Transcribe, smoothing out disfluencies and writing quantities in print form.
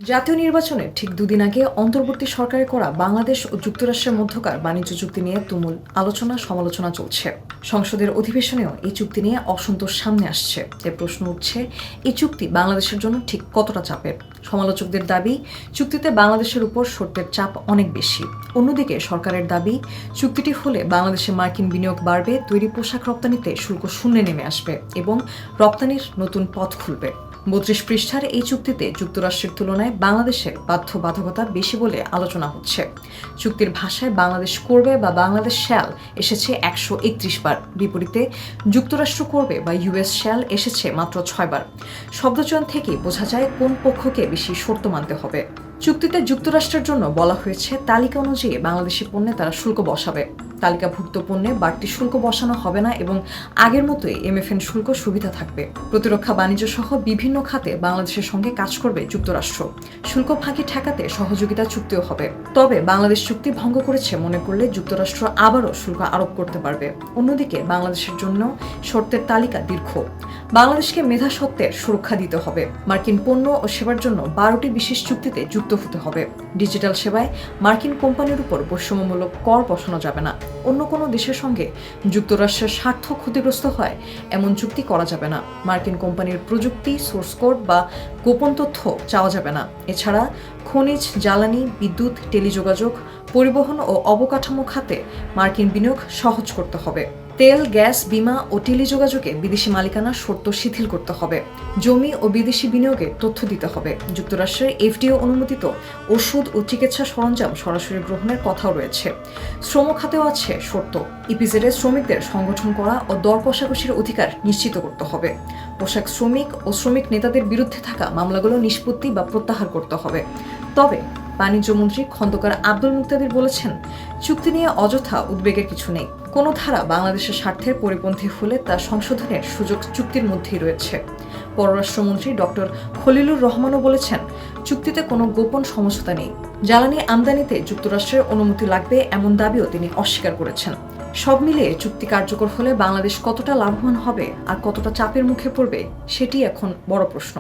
জাতীয় নির্বাচনের ঠিক দুদিন আগে অন্তর্বর্তী সরকারে করা বাংলাদেশ ও যুক্তরাষ্ট্রের মধ্যকার বাণিজ্য চুক্তি নিয়ে তুমুল আলোচনা সমালোচনা চলছে। সংসদের অধিবেশনেও এই চুক্তি নিয়ে অসন্তোষ সামনে আসছে। এর প্রশ্ন উঠছে, এই চুক্তি বাংলাদেশের জন্য ঠিক কতটা চাপের? সমালোচকদের দাবি, চুক্তিতে বাংলাদেশের উপর শর্তের চাপ অনেক বেশি। অন্যদিকে সরকারের দাবি, চুক্তিটি হলে বাংলাদেশে মার্কিন বিনিয়োগ বাড়বে, তৈরি পোশাক রপ্তানিতে শুল্ক শূন্যে নেমে আসবে এবং রপ্তানির নতুন পথ খুলবে। ৩২ পৃষ্ঠার এই চুক্তিতে যুক্তরাষ্ট্রের তুলনায় বাংলাদেশের বাধ্যবাধকতা বেশি বলে আলোচনা হচ্ছে। চুক্তির ভাষায় বাংলাদেশ করবে বা বাংলাদেশ শ্যাল এসেছে ১৩১ বার, বিপরীতে যুক্তরাষ্ট্র করবে বা ইউএস শ্যাল এসেছে মাত্র ৬ বার। শব্দচয়ন থেকেই বোঝা যায় কোন পক্ষকে বেশি শর্ত মানতে হবে। চুক্তিতে যুক্তরাষ্ট্রের জন্য বলা হয়েছে, তালিকা অনুযায়ী বাংলাদেশি পণ্যে তারা শুল্ক বসাবে। তালিকাভুক্ত পণ্যে বাড়তি শুল্ক বসানো হবে না এবং আগের মতোই এমএফএন শুল্ক সুবিধা থাকবে। প্রতিরক্ষা বাণিজ্য সহ বিভিন্ন খাতে বাংলাদেশের সঙ্গে কাজ করবে যুক্তরাষ্ট্র। শুল্ক ফাঁকি ঠেকাতে সহযোগিতা চুক্তিও হবে। তবে বাংলাদেশ চুক্তি ভঙ্গ করেছে মনে করলে যুক্তরাষ্ট্র আবারও শুল্ক আরোপ করতে পারবে। অন্যদিকে বাংলাদেশের জন্য শর্তের তালিকা দীর্ঘ। বাংলাদেশকে মেধাসত্ত্বের সুরক্ষা দিতে হবে। মার্কিন পণ্য ও সেবার জন্য ১২টি বিশেষ চুক্তিতে যুক্ত হতে হবে। ডিজিটাল সেবায় মার্কিন কোম্পানির উপর বৈষম্যমূলক কর বসানো যাবে না। অন্য কোনো দেশের সঙ্গে যুক্তরাষ্ট্রের স্বার্থ ক্ষতিগ্রস্ত হয় এমন চুক্তি করা যাবে না। মার্কিন কোম্পানির প্রযুক্তি, সোর্স কোড বা গোপন তথ্য চাওয়া যাবে না। এছাড়া খনিজ, জ্বালানি, বিদ্যুৎ, টেলিযোগাযোগ, পরিবহন ও অবকাঠামো খাতে মার্কিন বিনিয়োগ সহজ করতে হবে। তেল, গ্যাস, বীমা ও টেলিযোগাযোগে বিদেশি মালিকানার শর্ত শিথিল করতে হবে। জমি ও বিদেশি বিনিয়োগে তথ্য দিতে হবে। যুক্তরাষ্ট্রের এফডিও অনুমোদিত ওষুধ ও চিকিৎসা সরঞ্জাম সরাসরি গ্রহণের কথাও রয়েছে। শ্রম খাতেও আছে শর্ত। ইপিজেডে শ্রমিকদের সংগঠন করা ও দর কষাকষির অধিকার নিশ্চিত করতে হবে। পোশাক শ্রমিক ও শ্রমিক নেতাদের বিরুদ্ধে থাকা মামলাগুলো নিষ্পত্তি বা প্রত্যাহার করতে হবে। তবে বাণিজ্যমন্ত্রী খন্দকার আব্দুল মুক্তাদির বলেছেন, চুক্তি নিয়ে অযথা উদ্বেগের কিছু নেই। কোনো ধারা বাংলাদেশের স্বার্থের পরিপন্থী হলে তা সংশোধনের সুযোগ চুক্তির মধ্যেই রয়েছে। পররাষ্ট্রমন্ত্রী ডক্টর খলিলুর রহমানও বলেছেন, চুক্তিতে কোনো গোপন সমঝোতা নেই। জ্বালানি আমদানিতে যুক্তরাষ্ট্রের অনুমতি লাগবে এমন দাবিও তিনি অস্বীকার করেছেন। সব মিলিয়ে চুক্তি কার্যকর হলে বাংলাদেশ কতটা লাভবান হবে আর কতটা চাপের মুখে পড়বে, সেটি এখন বড় প্রশ্ন।